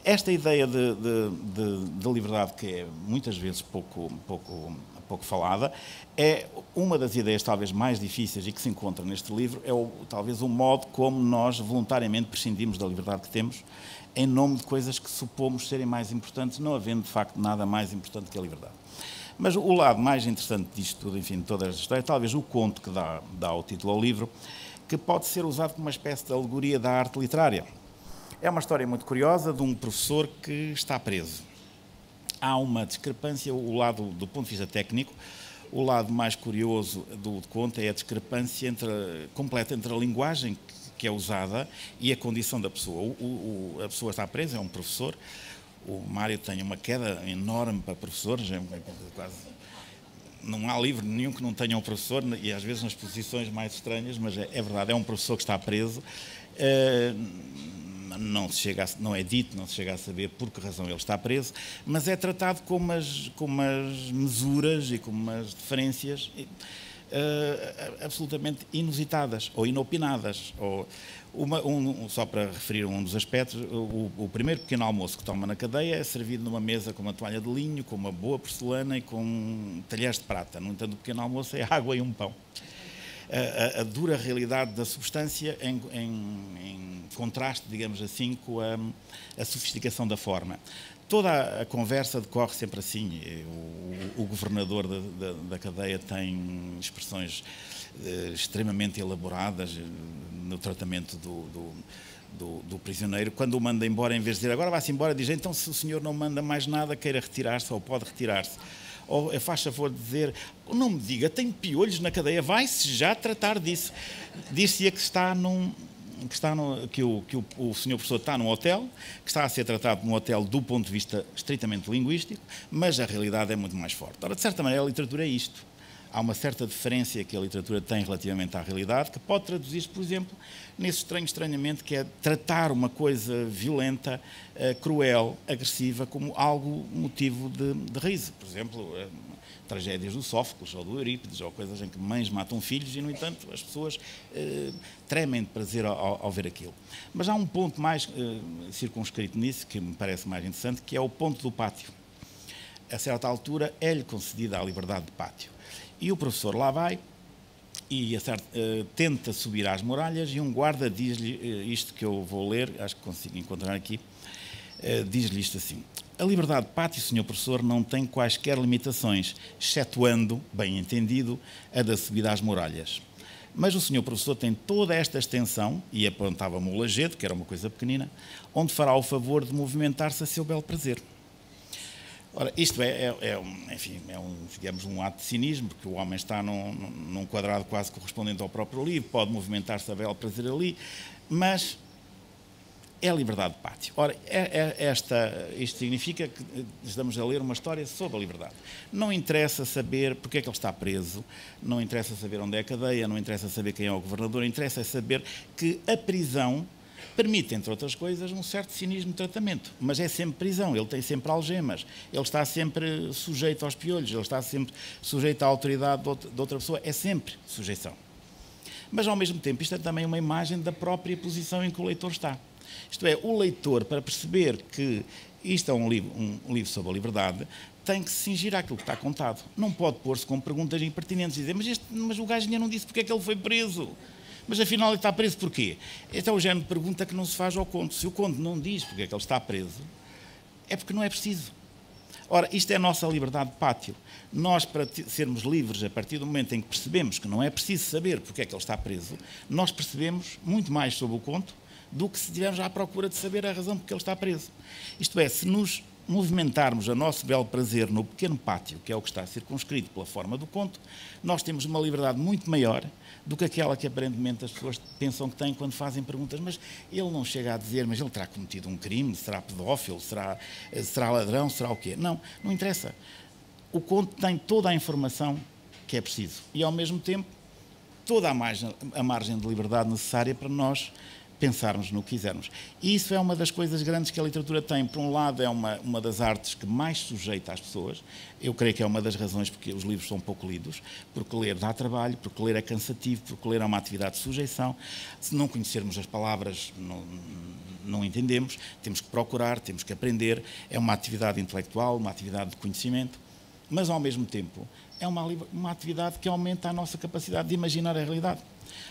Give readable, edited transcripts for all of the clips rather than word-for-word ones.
esta ideia de liberdade, que é muitas vezes pouco falada, é uma das ideias talvez mais difíceis e que se encontra neste livro, é talvez o modo como nós voluntariamente prescindimos da liberdade que temos em nome de coisas que supomos serem mais importantes, não havendo de facto nada mais importante que a liberdade. Mas o lado mais interessante disto tudo, enfim, de toda esta história, é talvez o conto que dá o título ao livro, que pode ser usado como uma espécie de alegoria da arte literária. É uma história muito curiosa de um professor que está preso. Há uma discrepância, o lado do ponto de vista técnico, o lado mais curioso do conto é a discrepância completa entre a linguagem que é usada e a condição da pessoa. A pessoa está presa, é um professor. O Mário tem uma queda enorme para professores, quase. Não há livro nenhum que não tenha um professor, e às vezes nas posições mais estranhas, mas é verdade, é um professor que está preso. Não é dito, não se chega a saber por que razão ele está preso, mas é tratado com umas mesuras e com umas diferenças absolutamente inusitadas ou inopinadas. Só para referir um dos aspectos, o primeiro pequeno almoço que toma na cadeia é servido numa mesa com uma toalha de linho, com uma boa porcelana e com talheres de prata. No entanto, o pequeno almoço é água e um pão. A dura realidade da substância em contraste, digamos assim, com a sofisticação da forma. Toda a conversa decorre sempre assim. O governador da cadeia tem expressões extremamente elaboradas no tratamento do prisioneiro. Quando o manda embora, em vez de dizer agora vá-se embora, diz então se o senhor não manda mais nada, queira retirar-se ou pode retirar-se. Ou faz favor de dizer, não me diga, tenho piolhos na cadeia, vai-se já tratar disso. Dir-se-ia que o senhor professor está num hotel, que está a ser tratado num hotel do ponto de vista estritamente linguístico, mas a realidade é muito mais forte. Ora, de certa maneira, a literatura é isto. Há uma certa diferença que a literatura tem relativamente à realidade, que pode traduzir-se, por exemplo, nesse estranhamento que é tratar uma coisa violenta, cruel, agressiva, como algo motivo de riso. Por exemplo, tragédias do Sófocles ou do Eurípides, ou coisas em que mães matam filhos e, no entanto, as pessoas tremem de prazer ao ver aquilo. Mas há um ponto mais circunscrito nisso, que me parece mais interessante, que é o ponto do pátio. A certa altura é-lhe concedida a liberdade de pátio. E o professor lá vai e tenta subir às muralhas e um guarda diz-lhe isto que eu vou ler, acho que consigo encontrar aqui, diz-lhe isto assim: a liberdade de pátio, senhor professor, não tem quaisquer limitações, excetuando, bem entendido, a da subida às muralhas. Mas o senhor professor tem toda esta extensão, e apontava-me o lajedo, que era uma coisa pequenina, onde fará o favor de movimentar-se a seu belo prazer. Ora, isto digamos, um ato de cinismo, porque o homem está num quadrado quase correspondente ao próprio livro, pode movimentar-se a belo prazer ali, mas é a liberdade de pátio. Ora, isto significa que estamos a ler uma história sobre a liberdade. Não interessa saber porque é que ele está preso, não interessa saber onde é a cadeia, não interessa saber quem é o governador, interessa saber que a prisão permite, entre outras coisas, um certo cinismo de tratamento. Mas é sempre prisão, ele tem sempre algemas, ele está sempre sujeito aos piolhos, ele está sempre sujeito à autoridade de outra pessoa, é sempre sujeição. Mas, ao mesmo tempo, isto é também uma imagem da própria posição em que o leitor está. Isto é, o leitor, para perceber que isto é um livro sobre a liberdade, tem que se cingir àquilo que está contado. Não pode pôr-se com perguntas impertinentes e dizer mas o gajo ainda não disse porque é que ele foi preso. Mas afinal ele está preso porquê? Este é o género de pergunta que não se faz ao conto. Se o conto não diz porque é que ele está preso, é porque não é preciso. Ora, isto é a nossa liberdade de pátio. Nós, para sermos livres, a partir do momento em que percebemos que não é preciso saber porque é que ele está preso, nós percebemos muito mais sobre o conto do que se estivermos à procura de saber a razão porque ele está preso. Isto é, se nos movimentarmos a nosso belo prazer no pequeno pátio, que é o que está circunscrito pela forma do conto, nós temos uma liberdade muito maior do que aquela que aparentemente as pessoas pensam que têm quando fazem perguntas. Mas ele não chega a dizer, mas ele terá cometido um crime, será pedófilo, será ladrão, será o quê? Não interessa. O conto tem toda a informação que é preciso e, ao mesmo tempo, toda a margem de liberdade necessária para nós pensarmos no que quisermos. E isso é uma das coisas grandes que a literatura tem. Por um lado, é uma das artes que mais sujeita as pessoas. Eu creio que é uma das razões porque os livros são pouco lidos, porque ler dá trabalho, porque ler é cansativo, porque ler é uma atividade de sujeição. Se não conhecermos as palavras, não entendemos, temos que procurar, temos que aprender. É uma atividade intelectual, uma atividade de conhecimento, mas, ao mesmo tempo, é uma atividade que aumenta a nossa capacidade de imaginar a realidade.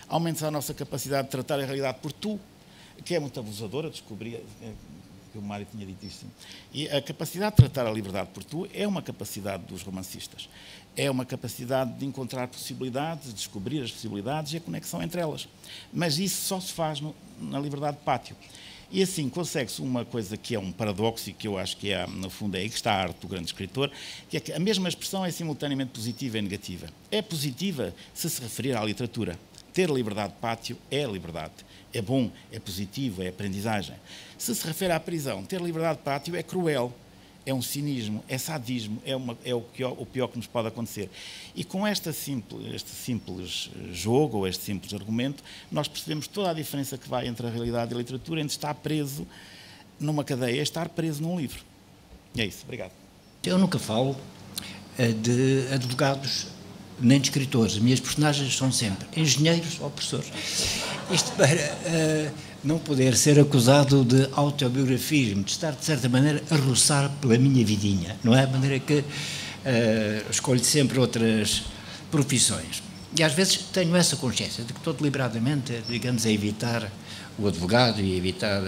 Aumenta a nossa capacidade de tratar a realidade por tu, que é muito abusadora, descobri que o Mário tinha dito isso. E a capacidade de tratar a liberdade por tu é uma capacidade dos romancistas. É uma capacidade de encontrar possibilidades, de descobrir as possibilidades e a conexão entre elas. Mas isso só se faz na liberdade de pátio. E assim consegue-se uma coisa que é um paradoxo e que eu acho que no fundo é aí que está a arte do grande escritor, que é que a mesma expressão é simultaneamente positiva e negativa. É positiva se se referir à literatura. Ter liberdade de pátio é liberdade, é bom, é positivo, é aprendizagem. Se se refere à prisão, ter liberdade de pátio é cruel, é um cinismo, é sadismo, é o pior que nos pode acontecer. E com este simples jogo, ou este simples argumento, nós percebemos toda a diferença que vai entre a realidade e a literatura, entre estar preso numa cadeia e estar preso num livro. É isso, obrigado. Eu nunca falo de advogados nem de escritores. As minhas personagens são sempre engenheiros ou professores. Isto para não poder ser acusado de autobiografismo, de estar, de certa maneira, a roçar pela minha vidinha, não é? De maneira que escolho sempre outras profissões. E às vezes tenho essa consciência de que estou deliberadamente, digamos, a evitar o advogado e a evitar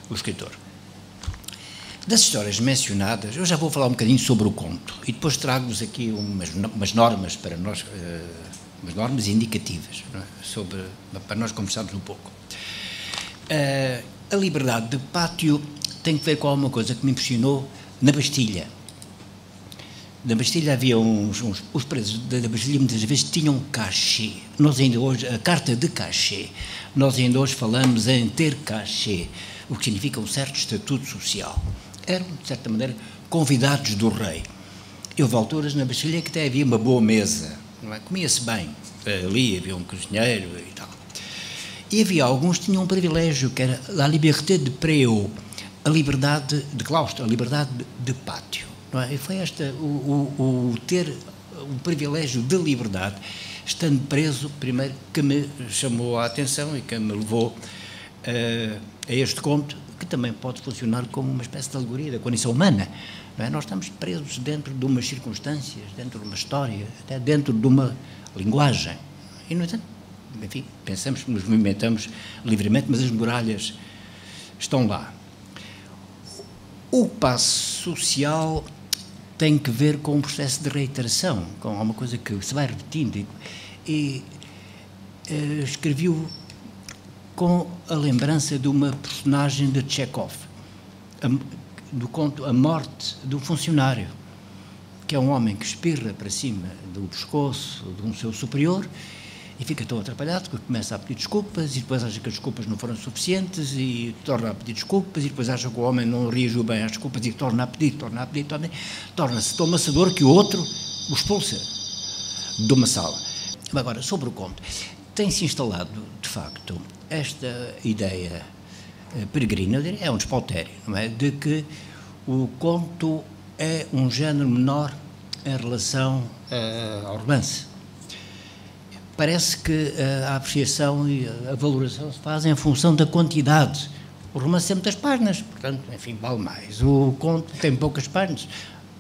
o escritor. Das histórias mencionadas, eu já vou falar um bocadinho sobre o conto e depois trago-vos aqui umas normas para nós, umas normas indicativas, não é? Para nós conversarmos um pouco. A liberdade de pátio tem que ver com alguma coisa que me impressionou na Bastilha. Na Bastilha havia os presos da Bastilha muitas vezes tinham cachê. Nós ainda hoje, a carta de cachê, nós ainda hoje falamos em ter cachê, o que significa um certo estatuto social. Eram, de certa maneira, convidados do rei. Houve alturas na Bastilha que até havia uma boa mesa, não é? Comia-se bem. Ali havia um cozinheiro e tal. E havia alguns que tinham um privilégio, que era a liberté de préau, a liberdade de claustro, a liberdade de pátio. Não é? E foi ter o privilégio de liberdade, estando preso, primeiro, que me chamou a atenção e que me levou a este conto, que também pode funcionar como uma espécie de alegoria da condição humana. Não é? Nós estamos presos dentro de umas circunstâncias, dentro de uma história, até dentro de uma linguagem. E, no entanto, enfim, pensamos que nos movimentamos livremente, mas as muralhas estão lá. O passo social tem que ver com um processo de reiteração, com alguma coisa que se vai repetindo. E escrevi-o com a lembrança de uma personagem de Chekhov, do conto A Morte do Funcionário, que é um homem que espirra para cima do pescoço de um seu superior e fica tão atrapalhado que começa a pedir desculpas e depois acha que as desculpas não foram suficientes e torna a pedir desculpas e depois acha que o homem não reagiu bem às desculpas e torna a pedir, torna-se tão maçador que o outro o expulsa de uma sala. Agora, sobre o conto, tem-se instalado, de facto, esta ideia peregrina, é um despautério, não é? De que o conto é um género menor em relação ao romance. Parece que a apreciação e a valoração se fazem em função da quantidade. O romance tem muitas páginas, portanto, enfim, vale mais. O conto tem poucas páginas.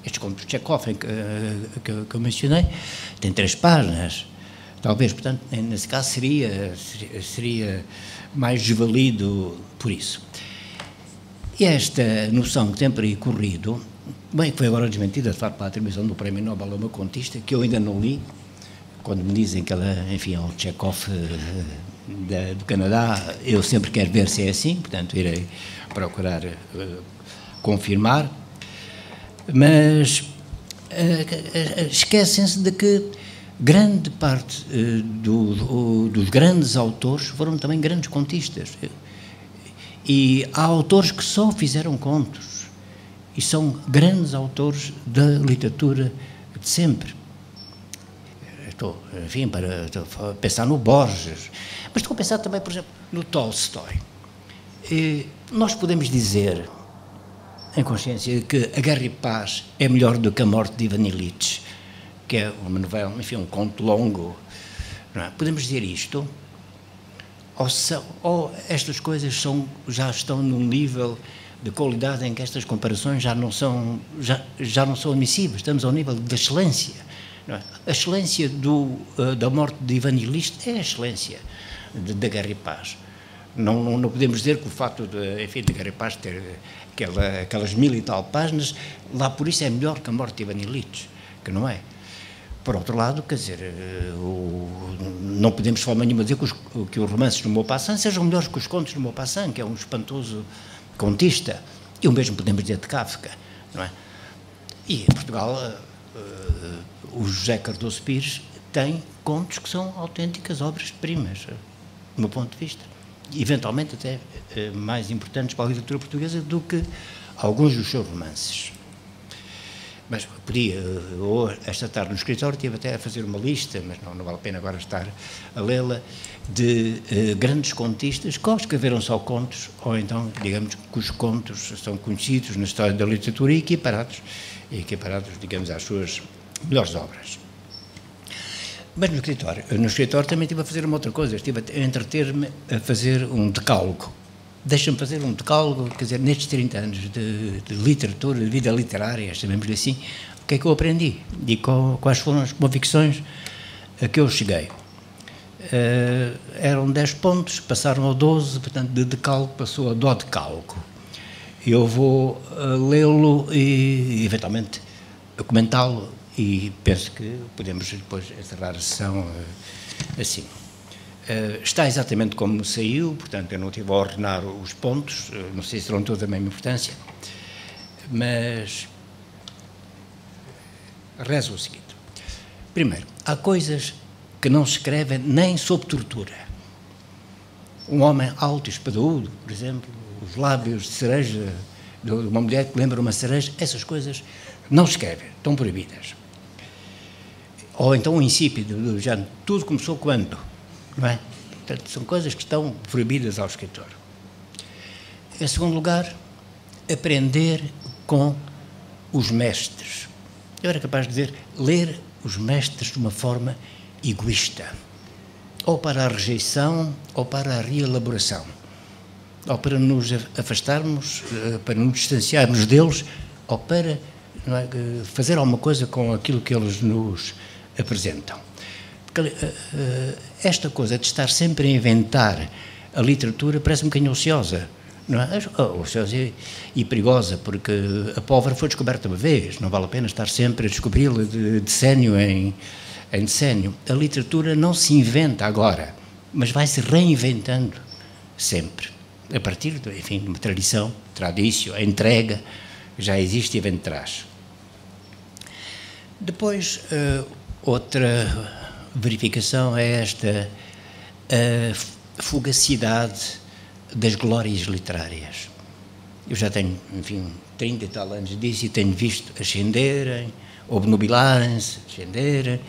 Este conto de Chekhov, que eu mencionei, tem 3 páginas. Talvez, portanto, nesse caso seria mais desvalido por isso. E esta noção que tem por aí corrido, bem, que foi agora desmentida, de facto, pela atribuição do Prémio Nobel a uma contista, que eu ainda não li, quando me dizem que ela, enfim, é o Chekhov do Canadá, eu sempre quero ver se é assim, portanto, irei procurar confirmar, mas esquecem-se de que grande parte dos grandes autores foram também grandes contistas. E há autores que só fizeram contos e são grandes autores da literatura de sempre. estou, enfim, estou a pensar no Borges, mas estou a pensar também, por exemplo, no Tolstói. Nós podemos dizer, em consciência, que A Guerra e Paz é melhor do que A Morte de Ivan Ilitch, que é uma novela, enfim, um conto longo. Não é? Podemos dizer isto? Ou estas coisas já estão num nível de qualidade em que estas comparações já não são admissíveis, estamos ao nível da excelência. Não é? A excelência da morte de Ivan Ilitch é a excelência da Guerra e Paz. Não podemos dizer que o facto de Guerra e Paz ter aquelas 1000 e tal páginas, lá por isso é melhor que A Morte de Ivan Ilitch, que não é. Por outro lado, quer dizer, não podemos de forma nenhuma dizer que os romances do Maupassant sejam melhores que os contos do Maupassant, que é um espantoso contista, e o mesmo podemos dizer de Kafka, não é? E em Portugal, o José Cardoso Pires tem contos que são autênticas obras-primas, do meu ponto de vista, e eventualmente até mais importantes para a literatura portuguesa do que alguns dos seus romances. Mas podia, esta tarde no escritório, estive até a fazer uma lista, mas não vale a pena agora estar a lê-la, de grandes contistas que ou escreveram só contos, ou então, digamos, que os contos são conhecidos na história da literatura e equiparados, digamos, às suas melhores obras. Mas no escritório também estive a fazer uma outra coisa, estive a entreter-me a fazer um decálogo. Deixa-me fazer um decálogo, quer dizer, nestes 30 anos de literatura, de vida literária, chamemos-lhe assim, o que é que eu aprendi e quais foram as convicções a que eu cheguei. Eram 10 pontos, passaram ao 12, portanto, de decálogo passou a dodecálogo. Eu vou lê-lo e, eventualmente, comentá-lo e penso que podemos depois encerrar a sessão assim. Está exatamente como saiu, portanto, eu não estive a ordenar os pontos, não sei se serão todos da mesma importância, mas reza o seguinte. Primeiro, há coisas que não se escrevem nem sob tortura. Um homem alto e espadaúdo, por exemplo, os lábios de cereja de uma mulher que lembra uma cereja, essas coisas não se escrevem, estão proibidas. Ou então o insípido, já tudo começou quando? Não é? Portanto, são coisas que estão proibidas ao escritor. Em segundo lugar, aprender com os mestres. Eu era capaz de dizer, ler os mestres de uma forma egoísta, ou para a rejeição, ou para a reelaboração, ou para nos afastarmos, para nos distanciarmos deles, ou para fazer alguma coisa com aquilo que eles nos apresentam. Porque esta coisa de estar sempre a inventar a literatura parece um bocadinho ociosa, não é? Ociosa e perigosa, porque a pólvora foi descoberta uma vez, não vale a pena estar sempre a descobri-la de decénio em decénio. A literatura não se inventa agora, mas vai se reinventando sempre, a partir de, enfim, de uma tradição, a entrega já existe e vem de trás. Depois, outra verificação é esta fugacidade das glórias literárias. Eu já tenho, enfim, 30 e tal anos disso e tenho visto ascenderem, obnubilarem-se, ascenderem,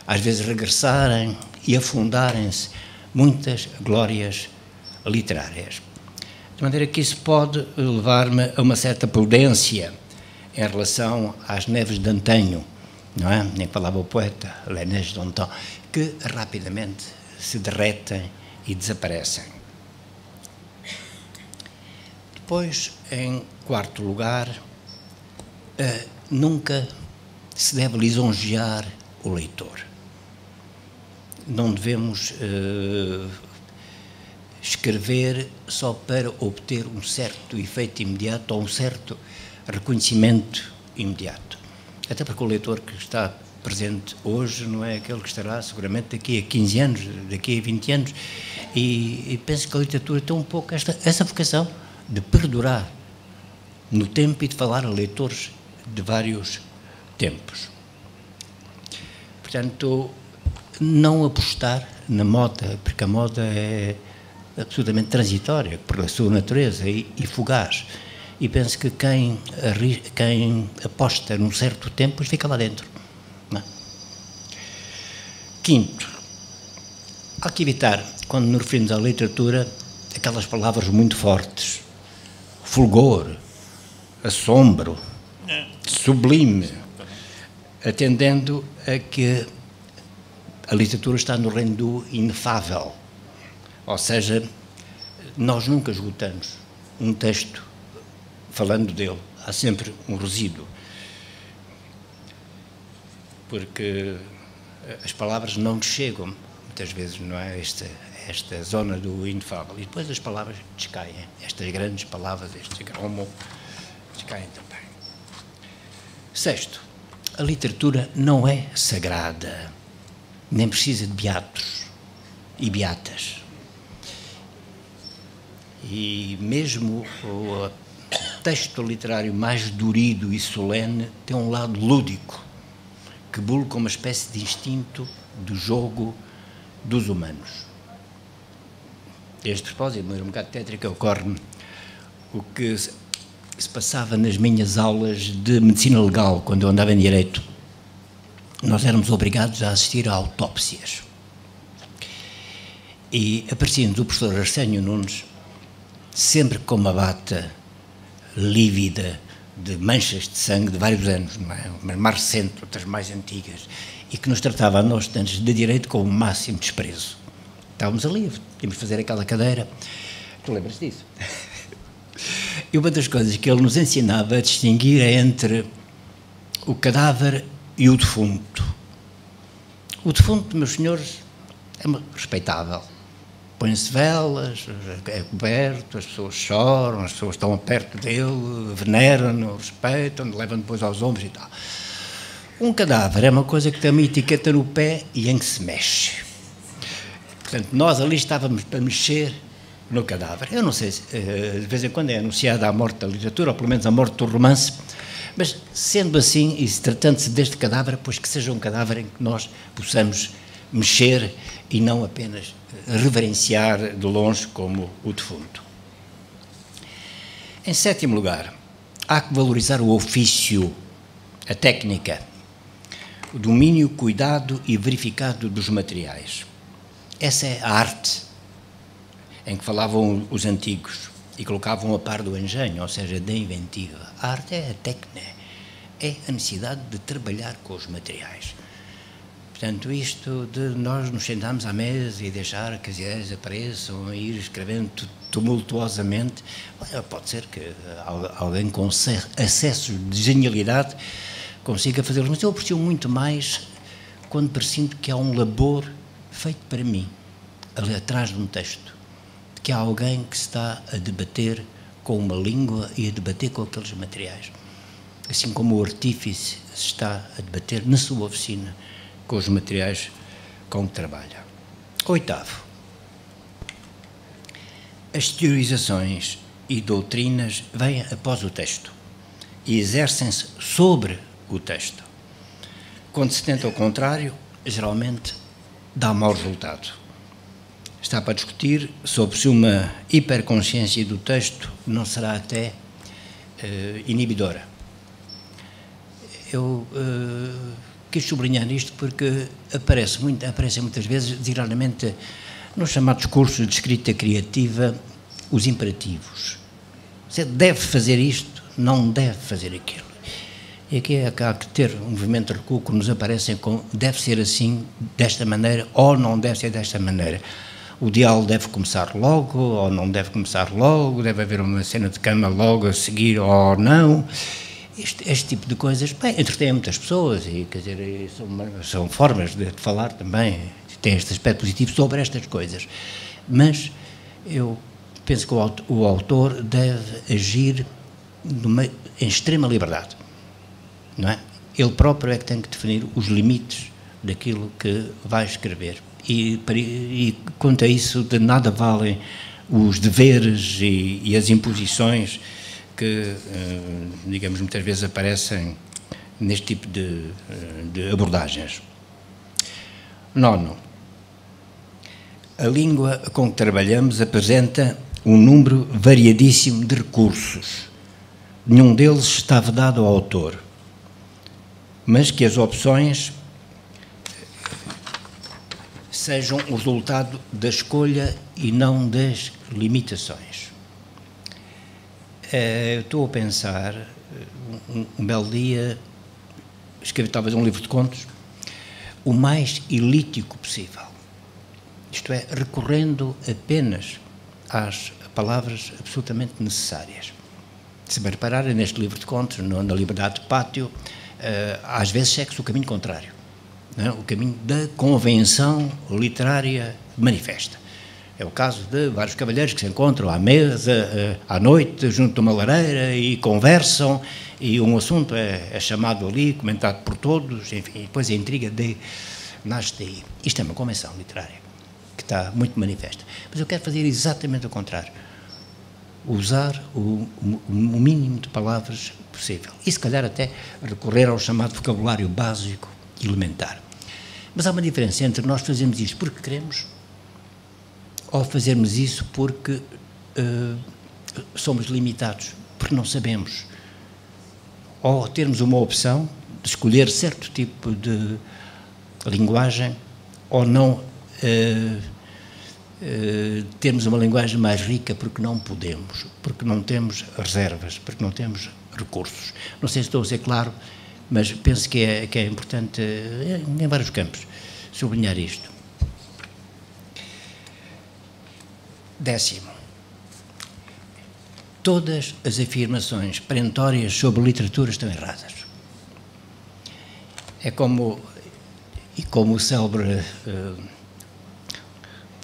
às vezes regressarem e afundarem-se muitas glórias literárias. De maneira que isso pode levar-me a uma certa prudência em relação às neves de antanho, não é? Nem falava o poeta, les neiges d'antan, que rapidamente se derretem e desaparecem. Depois, em quarto lugar, nunca se deve lisonjear o leitor. Não devemos escrever só para obter um certo efeito imediato ou um certo reconhecimento imediato. Até porque o leitor que está presente hoje não é aquele que estará seguramente daqui a 15 anos, daqui a 20 anos, e penso que a literatura tem um pouco essa vocação de perdurar no tempo e de falar a leitores de vários tempos. Portanto, não apostar na moda, porque a moda é absolutamente transitória, por sua natureza, e fugaz. E penso que quem aposta num certo tempo fica lá dentro. Não é? Quinto, há que evitar, quando nos referimos à literatura, aquelas palavras muito fortes. Fulgor, assombro, sublime, atendendo a que a literatura está no reino do inefável. Ou seja, nós nunca esgotamos um texto falando dele. Há sempre um resíduo. Porque as palavras não nos chegam, muitas vezes, não é? Esta zona do inefável. E depois as palavras descaem. Estas grandes palavras, este gromo, descaem também. Sexto, a literatura não é sagrada, nem precisa de beatos e beatas. E mesmo o texto literário mais durido e solene tem um lado lúdico, que bule como uma espécie de instinto do jogo dos humanos. Este propósito, de maneira um bocado tétrica, ocorre-me o que se passava nas minhas aulas de medicina legal, quando eu andava em direito. Nós éramos obrigados a assistir a autópsias. E aparecia-nos o professor Arsénio Nunes, sempre com uma bata lívida, de manchas de sangue de vários anos, não é? Umas mais recentes, outras mais antigas, e que nos tratava a nós, estudantes de direito, com o máximo desprezo. Estávamos ali, tínhamos de fazer aquela cadeira. Tu lembras disso? E uma das coisas que ele nos ensinava a distinguir é entre o cadáver e o defunto. O defunto, meus senhores, é respeitável. Põem-se velas, é coberto, as pessoas choram, as pessoas estão perto dele, veneram-no, respeitam-no, levam depois aos ombros e tal. Um cadáver é uma coisa que tem uma etiqueta no pé e em que se mexe. Portanto, nós ali estávamos para mexer no cadáver. Eu não sei se de vez em quando é anunciada a morte da literatura, ou pelo menos a morte do romance, mas sendo assim, e se tratando-se deste cadáver, pois que seja um cadáver em que nós possamos mexer e não apenas reverenciar de longe como o defunto. Em sétimo lugar, há que valorizar o ofício, a técnica, o domínio, cuidado e verificado dos materiais. Essa é a arte em que falavam os antigos e colocavam a par do engenho, ou seja, da inventiva. A arte é a técnica, é a necessidade de trabalhar com os materiais. Portanto, isto de nós nos sentarmos à mesa e deixar que as ideias apareçam e ir escrevendo tumultuosamente, pode ser que alguém com acessos de genialidade consiga fazê-los, mas eu aprecio muito mais quando presinto que há um labor feito para mim, ali atrás de um texto, de que há alguém que se está a debater com uma língua e a debater com aqueles materiais, assim como o artífice se está a debater na sua oficina com os materiais com que trabalha. Oitavo, as teorizações e doutrinas vêm após o texto e exercem-se sobre o texto. Quando se tenta o contrário, geralmente dá mau resultado. Está para discutir sobre se uma hiperconsciência do texto não será até inibidora. Eu quis sublinhar isto porque aparecem muitas vezes, designadamente, nos chamados cursos de escrita criativa, os imperativos. Você deve fazer isto, não deve fazer aquilo. E aqui há que ter um movimento de recuo que nos aparecem com deve ser assim, desta maneira, ou não deve ser desta maneira. O diálogo deve começar logo, ou não deve começar logo, deve haver uma cena de cama logo a seguir, ou não. Este tipo de coisas, bem, entretém muitas pessoas, e quer dizer, são formas de falar também, tem este aspecto positivo sobre estas coisas. Mas eu penso que o autor deve agir em extrema liberdade. Não é? Ele próprio é que tem que definir os limites daquilo que vai escrever. E quanto a isso, de nada valem os deveres e as imposições que, digamos, muitas vezes aparecem neste tipo de abordagens. Nono, a língua com que trabalhamos apresenta um número variadíssimo de recursos. Nenhum deles está vedado ao autor, mas que as opções sejam o resultado da escolha e não das limitações. Eu estou a pensar, um belo dia, escrever talvez um livro de contos, o mais elítico possível. Isto é, recorrendo apenas às palavras absolutamente necessárias. Se bem repararem, neste livro de contos, na Liberdade de Pátio, às vezes segue-se o caminho contrário, não é? O caminho da convenção literária manifesta. É o caso de vários cavalheiros que se encontram à mesa, à noite, junto de uma lareira e conversam, e um assunto é chamado ali, comentado por todos, enfim, depois a intriga nasce daí. Isto é uma convenção literária que está muito manifesta. Mas eu quero fazer exatamente o contrário. Usar o mínimo de palavras possível. E se calhar até recorrer ao chamado vocabulário básico elementar. Mas há uma diferença entre nós fazermos isto porque queremos ou fazermos isso porque somos limitados, porque não sabemos. Ou termos uma opção de escolher certo tipo de linguagem ou não termos uma linguagem mais rica porque não podemos, porque não temos reservas, porque não temos recursos. Não sei se estou a ser claro, mas penso que é importante, em vários campos, sublinhar isto. 10º. Todas as afirmações perentórias sobre literatura estão erradas. É como o célebre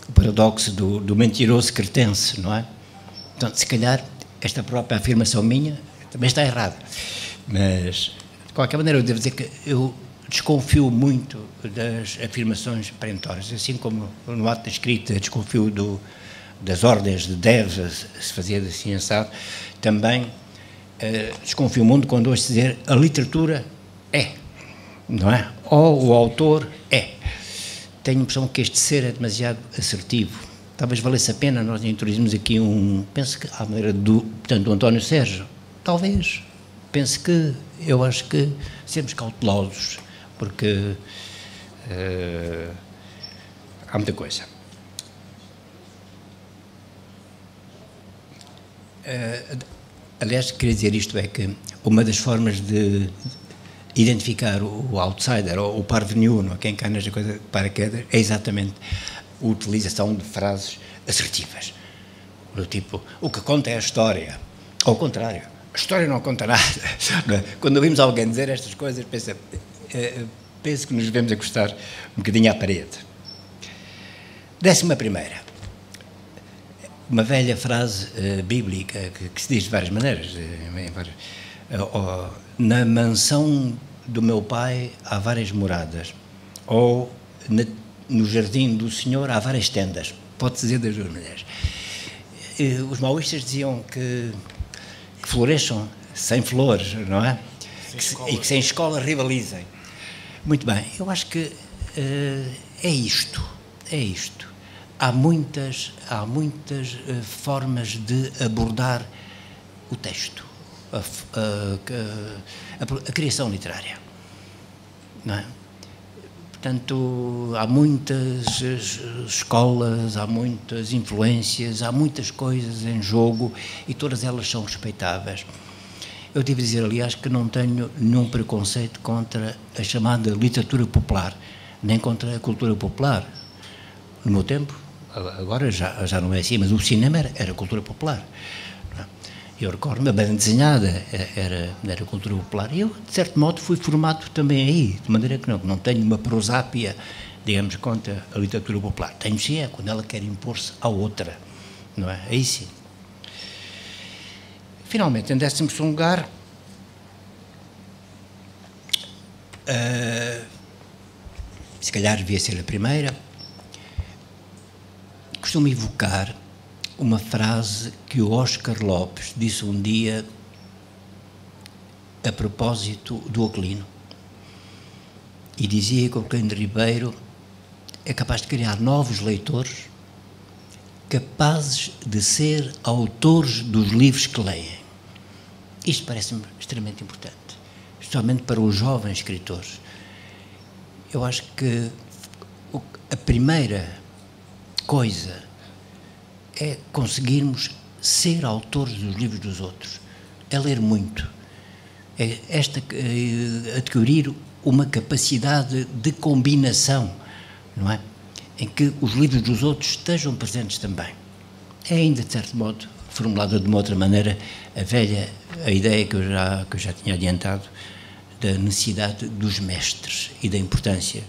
o paradoxo do mentiroso cretense, não é? Então, se calhar, esta própria afirmação minha também está errada. Mas, de qualquer maneira, eu devo dizer que eu desconfio muito das afirmações perentórias, assim como no ato da escrita desconfio das ordens de deve se fazer assim assado, também desconfio muito quando ouço dizer a literatura é, não é? Ou o autor é. Tenho a impressão que este ser é demasiado assertivo. Talvez valesse a pena nós introduzirmos aqui penso que à maneira do António Sérgio, talvez, penso que, eu acho que sermos cautelosos, porque há muita coisa. Aliás, queria dizer isto, é que uma das formas de identificar o outsider ou o parvenu, não é? Quem cai nesta coisa de paraquedas, é exatamente a utilização de frases assertivas, do tipo, o que conta é a história, ao contrário, a história não conta nada. Não é? Quando ouvimos alguém dizer estas coisas, penso que nos devemos acostar um bocadinho à parede. 11ª. Uma velha frase bíblica que se diz de várias maneiras. Na mansão do meu pai há várias moradas, ou no jardim do Senhor há várias tendas. Pode-se dizer das duas maneiras. Os maoístas diziam que floresçam sem flores, não é? E que sem escola rivalizem. Muito bem, eu acho que é isto. Há muitas formas de abordar o texto, a criação literária, não é? Portanto, há muitas escolas, há muitas influências, há muitas coisas em jogo e todas elas são respeitáveis. Eu devo dizer, aliás, que não tenho nenhum preconceito contra a chamada literatura popular, nem contra a cultura popular. No meu tempo, agora já não é assim, mas o cinema era cultura popular. Eu recordo-me, a banda desenhada era cultura popular. E eu, de certo modo, fui formado também aí, de maneira que não tenho uma prosápia, digamos, contra a literatura popular. Tenho sim, é quando ela quer impor-se à outra, não é? Aí sim. Finalmente, em 12º lugar, se calhar devia ser a primeira, costumo evocar uma frase que o Oscar Lopes disse um dia a propósito do Oquilino, e dizia que o Oquilino de Ribeiro é capaz de criar novos leitores capazes de ser autores dos livros que leem. Isto parece-me extremamente importante, especialmente para os jovens escritores. Eu acho que a primeira coisa é conseguirmos ser autores dos livros dos outros, é ler muito, é adquirir uma capacidade de combinação, não é? Em que os livros dos outros estejam presentes também. É ainda, de certo modo, formulada de uma outra maneira, a ideia que eu já tinha adiantado, da necessidade dos mestres e da importância